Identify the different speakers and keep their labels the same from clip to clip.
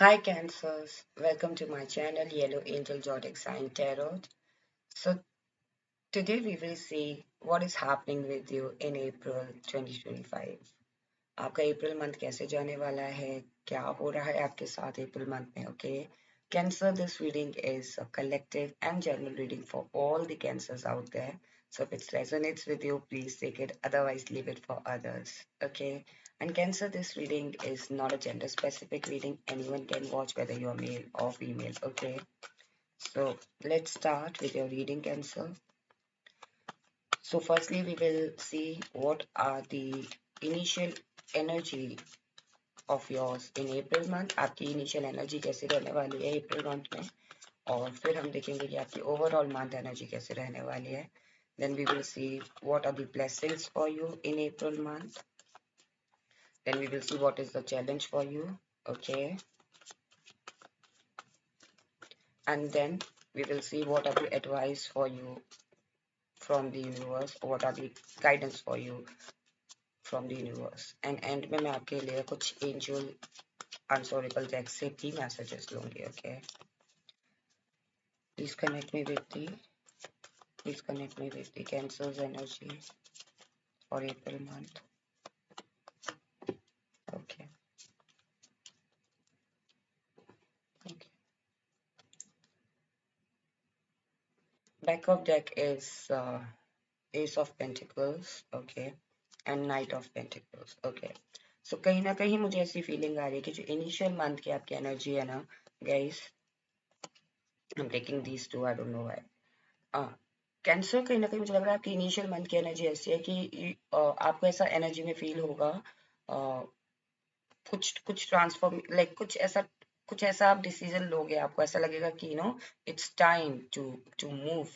Speaker 1: Hi Cancers, welcome to my channel Yellow Angel Zodiac Sign Tarot. So today we will see what is happening with you in April 2025. आपका April month कैसे जाने वाला है, क्या हो रहा है आपके साथ अप्रैल मंथ में, okay? Cancer, this reading is a collective and general reading for all the cancers out there. So if it resonates with you, please take it, otherwise leave it for others, okay? And Cancer, this reading is not a gender specific reading. Anyone can watch whether you are male or female, okay? So let's start with your reading, Cancer. So firstly, we will see what are the initial energy of yours in April month. आपकी initial energy कैसी रहने वाली है अप्रैल month में, और फिर हम देखेंगे कि आपकी ओवरऑल मंथ एनर्जी कैसे रहने वाली है. Then we will see what are the blessings for you in April month. Then we will see what is the challenge for you, okay? And then we will see what are the advice for you from the universe, or what are the guidance for you from the universe. And end में मैं आपके लिए कुछ angel ansorical deck से भी messages लूंगी, okay? Please connect me with the Cancer's energy for April month. Okay. Okay. Back of deck is Ace of Pentacles, okay, and Knight of Pentacles, okay. So कहीं ना कहीं मुझे ऐसी feeling आ रही है कि जो इनिशियल मंथ की आपकी एनर्जी है ना, guys, I'm taking these two, I don't know why. Cancer, कहीं ना कहीं मुझे लग रहा है आपकी इनिशियल मंथ की एनर्जी ऐसी है कि आपको ऐसा एनर्जी में फील होगा, कुछ कुछ ट्रांसफॉर्म, लाइक कुछ ऐसा आप डिसीजन लोगे, आपको ऐसा लगेगा कि it's time to to move,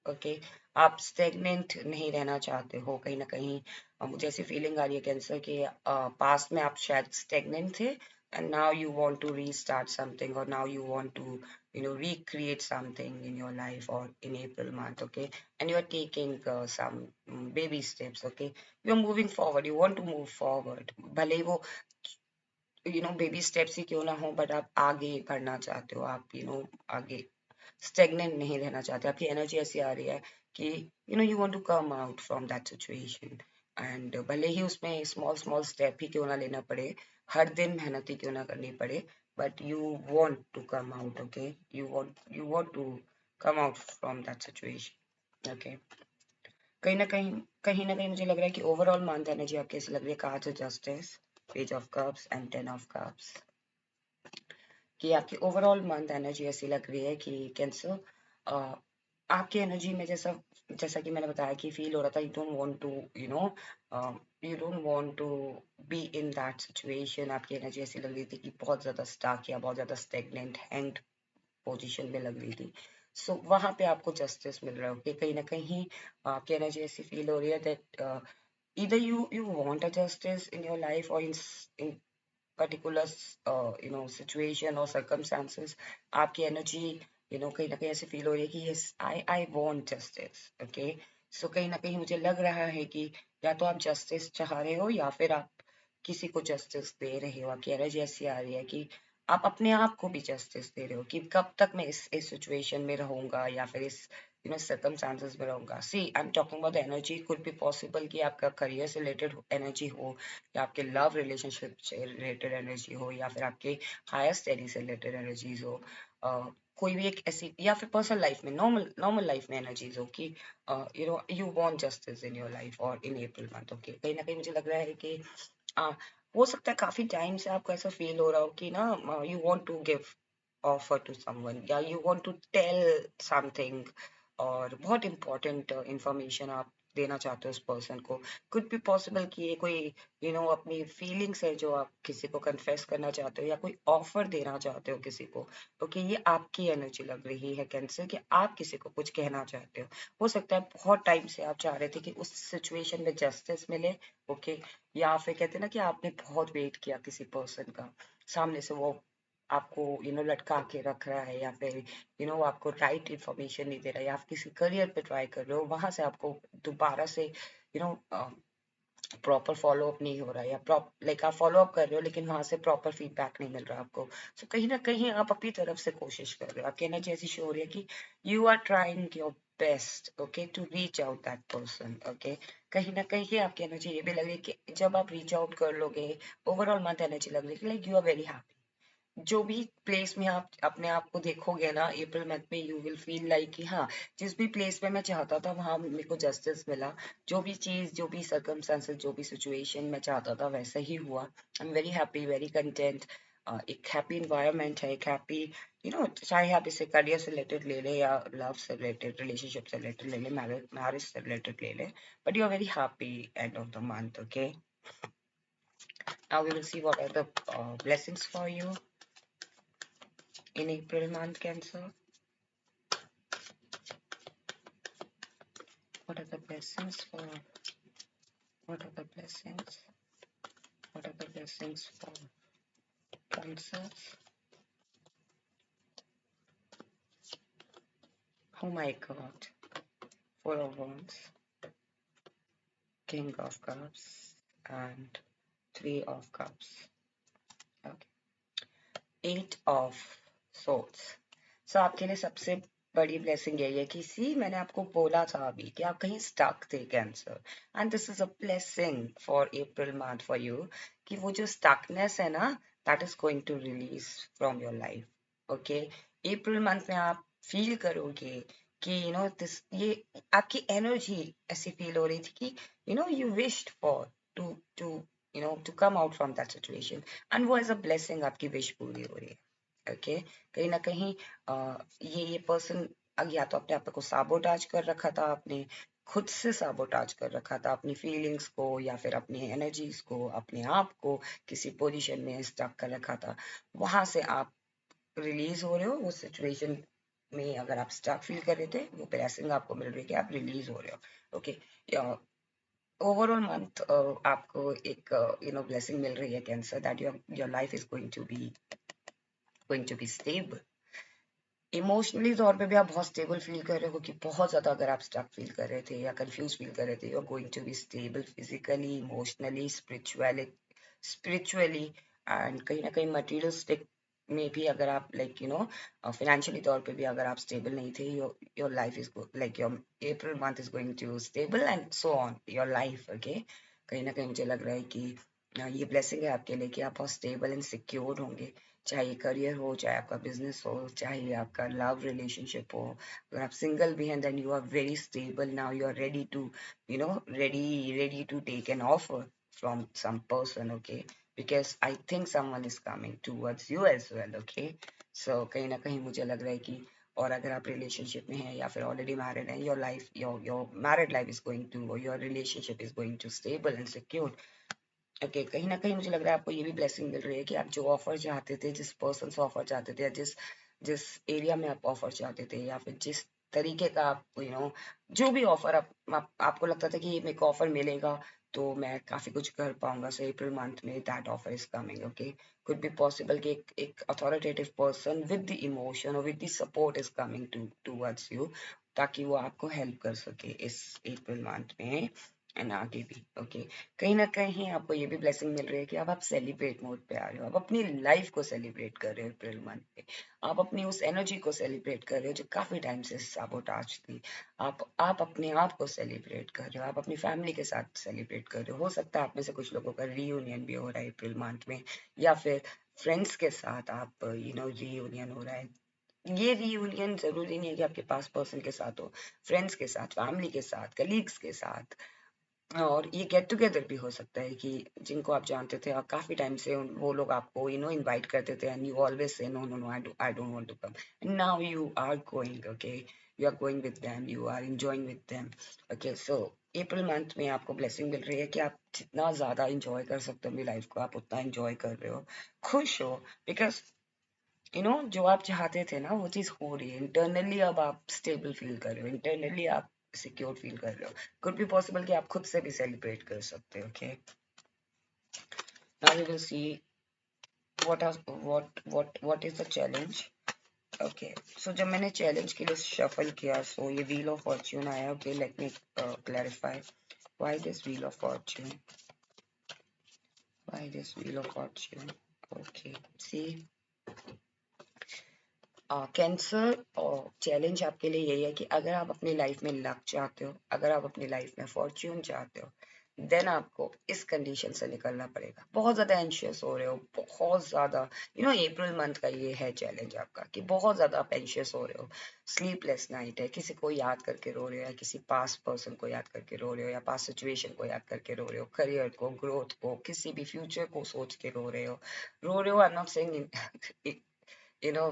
Speaker 1: okay? आप स्टेगनेंट नहीं रहना चाहते हो कहीं ना कहीं. मुझे ऐसी फीलिंग आ रही है कैंसर कि पास्ट में आप शायद स्टेगनेंट थे, and now you want to restart something, or now you want to recreate something in your life or in April month, okay? And you are taking some baby steps, okay? You are moving forward, you want to move forward, भले ही वो baby steps ही क्यों ना हो, but आप आगे बढ़ना चाहते हो, आप आगे स्टेगनेंट नहीं रहना चाहते. आपकी एनर्जी ऐसी आ रही है कि you want to come out from that situation, and भले ही उसमें स्मॉल स्मॉल स्टेप ही क्यों ना लेना पड़े, हर दिन मेहनत ही क्यों ना करनी पड़े, but you want to come out, okay? You want to come out from that situation, okay? कहीं ना कहीं मुझे लग रहा है कि ओवरऑल मंथ एनर्जी आपकी ऐसी लग रही है. Cards of justice, page of cups and ten of cups, कि आपकी ओवरऑल मंथ एनर्जी ऐसी लग रही है कि कैंसर, आपकी एनर्जी में जैसा जैसा कि मैंने बताया कि फील हो रहा था, you don't want to be in that situation. आपकी एनर्जी ऐसी लग रही थी कि बहुत ज्यादा स्टक या बहुत ज्यादा स्टेगनेंट हैंग्ड पोजीशन में लग रही थी. सो वहां पे आपको जस्टिस मिल रहा है, ओके? कहीं ना कहीं आपकी एनर्जी ऐसी फील हो रही है that either you want a justice in your life, or in particular situation or circumstances, आपकी एनर्जी कहीं ना कहीं ऐसे फील हो रही है कि yes, I want justice, okay? So कहीं ना कहीं मुझे लग रहा है कि या तो आप जस्टिस चाह रहे हो, या फिर आप किसी को जस्टिस दे रहे हो. आपकी एनर्जी ऐसी आ रही है कि आप अपने आप को भी जस्टिस दे रहे हो कि कब तक मैं इस सिचुएशन में रहूंगा, या फिर इस circumstances में रहूंगा. See, I am talking about the energy. Could be possible कि आपका करियर से रिलेटेड एनर्जी हो, या आपके लव रिलेशनशिप से रिलेटेड एनर्जी हो, या फिर आपके हायर स्टडी से रिलेटेड एनर्जीज हो. कोई भी एक ऐसी, या फिर पर्सनल लाइफ में, नॉर्मल नॉर्मल लाइफ में एनर्जीज हो कि you want justice in your life और इन अप्रैल मंथ, ओके? कहीं ना कहीं मुझे लग रहा है कि uh, हो सकता है काफी टाइम से आपको ऐसा फील हो रहा हो कि you want to give offer to someone, या you want to tell something, और बहुत इंपॉर्टेंट इंफॉर्मेशन आप देना चाहते हो उस पर्सन को. कुड बी पॉसिबल कि ये कोई अपनी फीलिंग्स है जो आप किसी को कन्फेस करना चाहते हो, या कोई ऑफर देना चाहते हो किसी को, ओके? ये आपकी एनर्जी लग रही है कैंसर, कि आप किसी को कुछ कहना चाहते हो सकता है बहुत टाइम से आप चाह रहे थे कि उस सिचुएशन में जस्टिस मिले, ओके? या फिर कहते हैं ना कि आपने बहुत वेट किया किसी पर्सन का, सामने से वो आपको लटका के रख रहा है, या फिर आपको राइट इन्फॉर्मेशन नहीं दे रहा है, या आप किसी करियर पे ट्राई कर रहे हो, वहां से आपको दोबारा से you know proper follow up नहीं हो रहा है, या लाइक आप फॉलो अप कर रहे हो लेकिन वहां से प्रॉपर फीडबैक नहीं मिल रहा आपको। सो कहीं ना कहीं आप अपनी तरफ से कोशिश कर रहे हो, आपकी एनर्जी ऐसी शो हो रही है कि you are trying your best, okay, to reach out that person, okay. कहीं ना कहीं आपकी एनर्जी ये भी लग रही है कि जब आप रीच आउट कर लोगे, ओवरऑल मंथ एनर्जी लग रही है like you are very happy. जो भी प्लेस में आप अपने आप को देखोगे ना अप्रैल मंथ में, यू विल फील लाइक कि हाँ, जिस भी प्लेस में मैं चाहता था वहां मेरे को जस्टिस मिला। जो भी चीज, जो भी सर्कमस्टांसेस, जो भी सिचुएशन मैं चाहता था वैसा ही हुआ। I am very happy, very content. एक हैप्पी इन्वायरमेंट है, एक हैप्पी, चाहे आप इसे करियर से रिलेटेड ले ले या लव से रिलेटेड, रिलेशनशिप से रिलेटेड ले ले, मैरिज से रिलेटेड ले ले, but you are very happy end of the month, okay. Now we will see what are the blessings for you in April month, Cancer. What are the blessings for? What are the blessings? What are the blessings for Cancer? Oh my God. Four of Wands, King of Cups, and Three of Cups. Okay. Eight of Swords. So आपके लिए सबसे बड़ी blessing यही है कि सी, मैंने आपको बोला था अभी कि आप कहीं स्टक थे Cancer, and this is a blessing for April month for you, कि वो जो स्टकनेस है ना, that is going to release from your life, okay. April month में आप फील करोगे कि दिस, ये आपकी एनर्जी ऐसी फील हो रही थी कि you wished for to to to come out from that situation, and वो एज अ ब्लेसिंग आपकी विश पूरी हो रही है, ओके। कहीं ना कहीं ये पर्सन या तो अपने आप को साबोटाज कर रखा था, आपने खुद से साबोटाज कर रखा था अपनी फीलिंग्स को या फिर अपनी एनर्जीज को, अपने आप को किसी पोजीशन में स्टक कर रखा था। वहां से आप रिलीज हो रहे हो उस सिचुएशन में। अगर आप स्टक फील कर रहे थे, वो ब्लेसिंग आपको मिल रही है कि आप रिलीज हो रहे हो, ओके। ओवरऑल मंथ आपको एक ब्लेसिंग मिल रही है Cancer, that your life is going to be stable. Emotionally तौर पे भी आप बहुत स्टेबल फील कर रहे हो, कि बहुत ज्यादा अगर आप स्टक फील कर रहे थे या कंफ्यूज फील कर रहे थे, you are going to be stable physically, emotionally, spiritually, and कहीं ना कहीं मटेरियलिस्टिक में भी अगर आप लाइक फाइनेंशियली तौर पे भी अगर आप स्टेबल नहीं थे, your life is like your April month is going to stable and so on your life, okay. कहीं ना कहीं मुझे लग रहा है कि ये ब्लेसिंग है आपके लिए कि आप बहुत स्टेबल एंड सिक्योर होंगे, चाहे करियर हो, चाहे आपका बिजनेस हो, चाहे आपका लव रिलेशनशिप हो। अगर आप सिंगल भी हैं, then you are very stable now, you are ready to ready to take an offer from some person, okay, because I think someone is coming towards you as well, okay. So कहीं ना कहीं मुझे लग रहा है कि, और अगर आप रिलेशनशिप में हैं या फिर ऑलरेडी मैरिड हैं, your married life is going to, your relationship is going to stable and secure, okay. कहीं ना कहीं मुझे लग रहा है आपको ये भी ब्लेसिंग मिल रही है कि आप जो ऑफर चाहते थे, जिस पर्सन से ऑफर चाहते थे, या जिस जिस एरिया में आप ऑफर चाहते थे, या फिर जिस तरीके का आप जो भी ऑफर आपको लगता था कि ये मेरे को ऑफर मिलेगा तो मैं काफी कुछ कर पाऊंगा, सो अप्रैल मंथ में that offer is coming, okay. Could be possible कि एक authoritative person with the emotion और with the support is coming towards you, ताकि वो आपको हेल्प कर सके इस अप्रैल मंथ में एंड आगे भी, ओके। कहीं ना कहीं आपको ये भी ब्लेसिंग मिल रही है कि अब आप सेलिब्रेट मोड पे आ रहे हो, आप अपनी लाइफ को सेलिब्रेट कर रहे हो अप्रैल मंथ पे, आप अपनी उस एनर्जी को सेलिब्रेट कर रहे हो जो काफी टाइम से साबोटाज थी। आप अपने आप को सेलिब्रेट कर रहे हो, आप अपनी फैमिली के साथ सेलिब्रेट कर रहे हो सकता है आप में से कुछ लोगों का रीयूनियन भी हो रहा है अप्रैल मंथ में, या फिर फ्रेंड्स के साथ आप रीयूनियन हो रहा है। ये रीयूनियन जरूरी नहीं है कि आपके पास पर्सन के साथ हो, फ्रेंड्स के साथ, फैमिली के साथ, कलीग्स के साथ, और ये गेट टुगेदर भी हो सकता है कि जिनको आप जानते थे और काफी टाइम से वो लोग आपको इनवाइट करते थे, and you always say no no no, I don't want to come, and now you are going, okay, you are going with them, you are enjoying with them, okay. So April month में आपको blessing मिल रही है कि आप जितना ज्यादा enjoy कर सकते हो अपनी लाइफ को, आप उतना इंजॉय कर रहे हो, खुश हो, बिकॉज जो आप चाहते थे ना वो चीज हो रही है इंटरनली। अब आप स्टेबल फील कर रहे हो इंटरनली, आप सिक्योर फील कर रहे हो, कुड बी पॉसिबल कि आप खुद से भी सेलिब्रेट कर सकते हो, okay. Now we will see what is the challenge, okay. So जब मैंने चैलेंज के लिए शफल किया, सो ये व्हील ऑफ फॉर्च्यून आया, okay, let me clarify. Why this Wheel of Fortune? Why this Wheel of Fortune? Okay, see, cancer और challenge आपके लिए यही है कि अगर आप अपनी लाइफ में लक चाहते हो, अगर आप अपनी लाइफ में फॉर्च्यून चाहते हो, देन आपको इस कंडीशन से निकलना पड़ेगा। बहुत ज्यादा एंशियस हो रहे हो, बहुत ज्यादा, अप्रैल मंथ का ये है चैलेंज आपका कि बहुत ज्यादा आप एंशियस हो रहे हो। स्लीपलेस नाइट है, किसी को याद करके रो रहे हो, या किसी पास्ट पर्सन को याद करके रो रहे हो, या पास्ट सिचुएशन को याद करके रो रहे हो, करियर को, ग्रोथ को, किसी भी फ्यूचर को सोच के रो रहे हो। I am not saying you know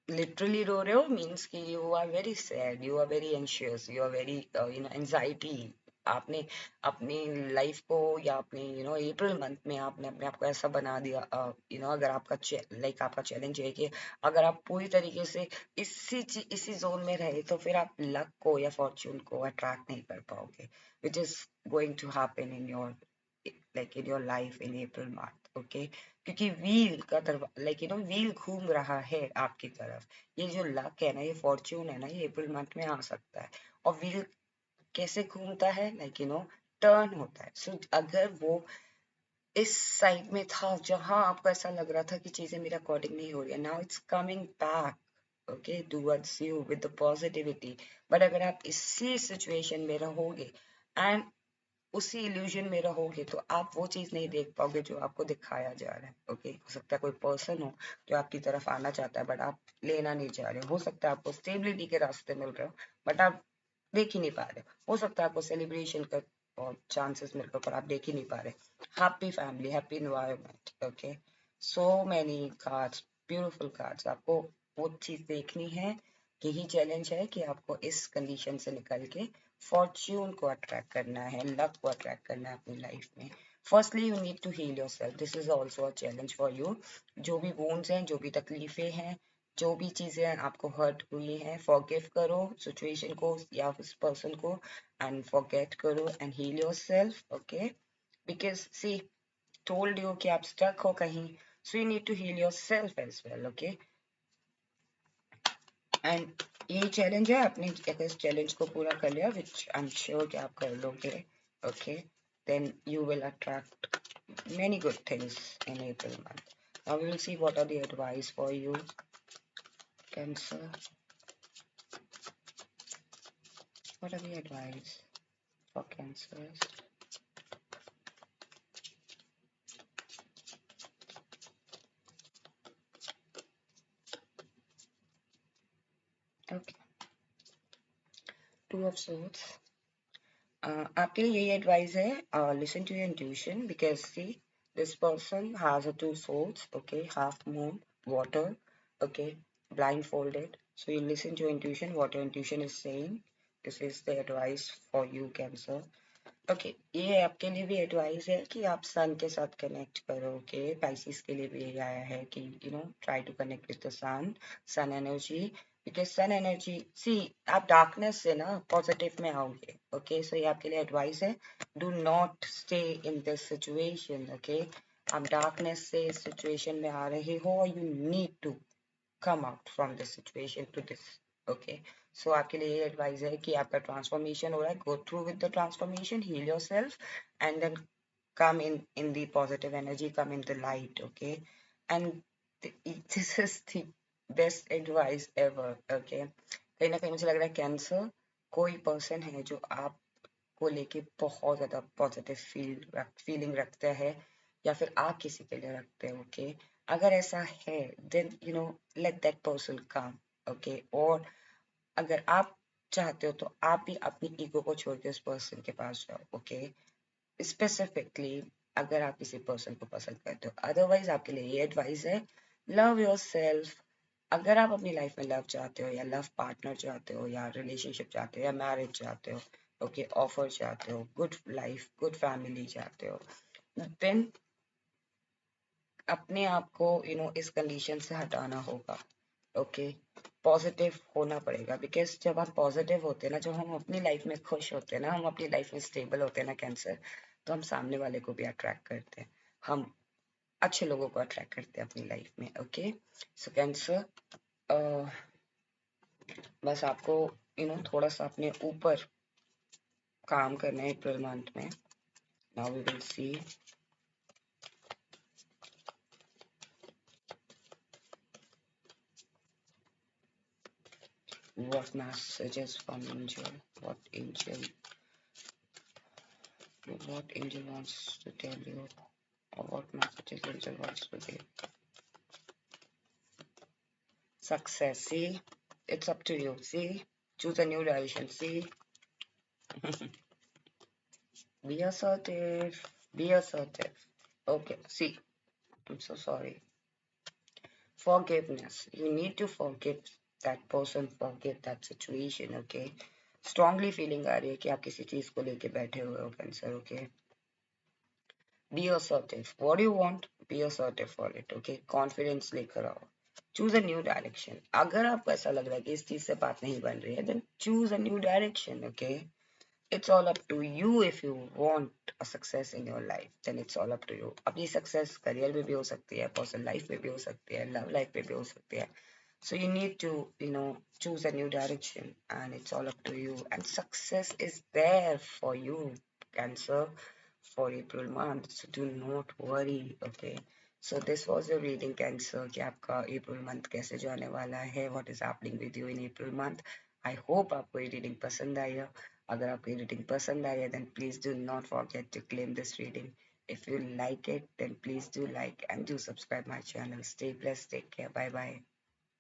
Speaker 1: literally रो रहे हो, मीन्स कि you are very sad, you are very anxious, you are very anxiety. आपने अपनी लाइफ को, या अपने अप्रैल मंथ में आपने अपने आप को ऐसा बना दिया। अगर आपका आपका चैलेंज है कि अगर आप पूरी तरीके से इसी जोन में रहे, तो फिर आप लक को या फॉर्च्यून को अट्रैक्ट नहीं कर पाओगे, which is going to happen in your life in April month. Okay, क्योंकि व्हील का व्हील घूम रहा है आपकी तरफ। ये जो लक है ना, ये फॉर्च्यून है ना, ये अप्रैल मंथ में आ सकता है। और व्हील कैसे घूमता है, टर्न होता है। सो अगर वो इस साइड में था जहां आपको ऐसा लग रहा था कि चीजें मेरे अकॉर्डिंग नहीं हो रही है, now it's coming back okay towards you with the positivity. But अगर आप इसी सिचुएशन में रहोगे एंड उसी इल्यूजन में रहोगे, तो आप वो चीज नहीं देख पाओगे जो आपको दिखाया जा रहा है। ओके, हो सकता है कोई पर्सन हो जो आपकी तरफ आना चाहता है, बट आप लेना नहीं चाह रहे हो सकता है आपको स्टेबिलिटी के रास्ते मिल रहे हो, बट आप देख ही नहीं पा रहे हो सकता है आपको सेलिब्रेशन का और चांसेस मिल रहे हो, पर आप देख ही नहीं पा रहे। Happy family, happy environment, okay, so many cards, beautiful cards. आपको वो चीज देखनी है। यही चैलेंज है कि आपको इस कंडीशन से निकल के फॉर्च्यून को अट्रैक्ट करना है, लक को अट्रैक्ट करना है अपनी लाइफ में। Firstly you need to heal your self, this is also a challenge for you. जो भी वोन्स हैं, जो भी तकलीफें हैं, जो भी चीजें आपको हर्ट हुई हैं, फॉरगिव करो सिचुएशन को या उस पर्सन को, एंड फॉरगेट करो and heal your self. Okay, because she told you कि आप स्टक हो कहीं, so you need to heal your self as well. Okay, and ये चैलेंज है, आपने अगर इस चैलेंज को पूरा कर लिया, विच आई एम श्योर कि आप कर लोगे, okay, then you will attract many good things in April month. Now we will see what are the advice for you, Cancer. What are the advice for Cancers? Okay, Two of Swords. आपके लिए यही advice है, listen to your intuition, because see this person has a two souls, okay, half moon, water, okay, blindfolded. So you listen to your intuition, what your intuition is saying. This is the advice for you, Cancer. Okay, ये आपके लिए भी advice है कि आप सन के साथ connect करो। ओके, पाइसिस के लिए भी यही आया है कि try to connect with the sun energy, because sun energy, see आप डार्कनेस से ना पॉजिटिव में आओगे। ओके, सो ये आपके लिए एडवाइस है, do not stay in this situation. Okay, आप डार्कनेस से इस सिचुएशन में आ रहे हो, you need to come out from this situation to this. Okay, so आपके लिए ये एडवाइस है कि आपका ट्रांसफॉर्मेशन हो रहा है, go through with the transformation, heal yourself, and then come in the positive energy, come in the light. Okay, and this is the best advice ever. Okay, कहीं ना कहीं मुझे लग रहा है कैंसर कोई पर्सन है जो आपको लेके बहुत ज्यादा पॉजिटिव फीलिंग रखता है, या फिर आप किसी के लिए रखते हो। ओके, अगर ऐसा है, then let that person come. Okay, और अगर आप चाहते हो तो आप भी अपनी ईगो को छोड़ के उस पर्सन के पास जाओ। ओके, स्पेसिफिकली अगर आप किसी पर्सन को पसंद करते हो, अदरवाइज आपके लिए ये एडवाइस है, लव योर सेल्फ। अगर आप अपनी लाइफ में लव चाहते हो, या लव पार्टनर चाहते हो, या रिलेशनशिप चाहते हो, या मैरिज चाहते हो, ओके, ऑफर चाहते हो, गुड लाइफ, गुड फैमिली चाहते हो, देन अपने आप को इस कंडीशन से हटाना होगा। ओके, पॉजिटिव होना पड़ेगा, बिकॉज जब हम पॉजिटिव होते हैं ना, जब हम अपनी लाइफ में खुश होते हैं ना, हम अपनी लाइफ में स्टेबल होते हैं ना कैंसर, तो हम सामने वाले को भी अट्रैक्ट करते हैं, हम अच्छे लोगों को अट्रैक्ट करते हैं अपनी लाइफ में। ओके, सो कैंसर, बस आपको थोड़ा सा अपने ऊपर काम करना है अप्रैल मंथ में. Now we will see what messages from angel, what angel, what angel wants to tell you, or what messages angel wants to give. Success, see, it's up to you. See, choose a new direction. See, be assertive, be assertive. Okay, see, I'm so sorry. Forgiveness. You need to forgive that person, forgive that situation, okay? Strongly feeling आ रही है कि आप किसी चीज को लेके बैठे हुए हो cancer, okay? Be assertive. What do you want? Be assertive for it, okay? Confidence लेकर आओ. Choose a new direction. अगर आपको ऐसा लग रहा है कि इस चीज से बात नहीं बन रही है, then choose a new direction, okay? It's all up to you. If you want a success in your life, then it's all up to you. अपनी success career में भी हो सकती है, personal life में भी हो सकती है, love life में भी हो सकती है. So you need to, choose a new direction, and it's all up to you. And success is there for you, Cancer, for April month. So do not worry, okay? So this was the reading, Cancer, कि आपका April month कैसे जाने वाला है, what is happening with you in April month. I hope आपको ये reading पसंद आई है. अगर आपको ये reading पसंद आई है, then please do not forget to claim this reading. If you like it, then please do like and do subscribe my channel. Stay blessed. Take care. Bye bye.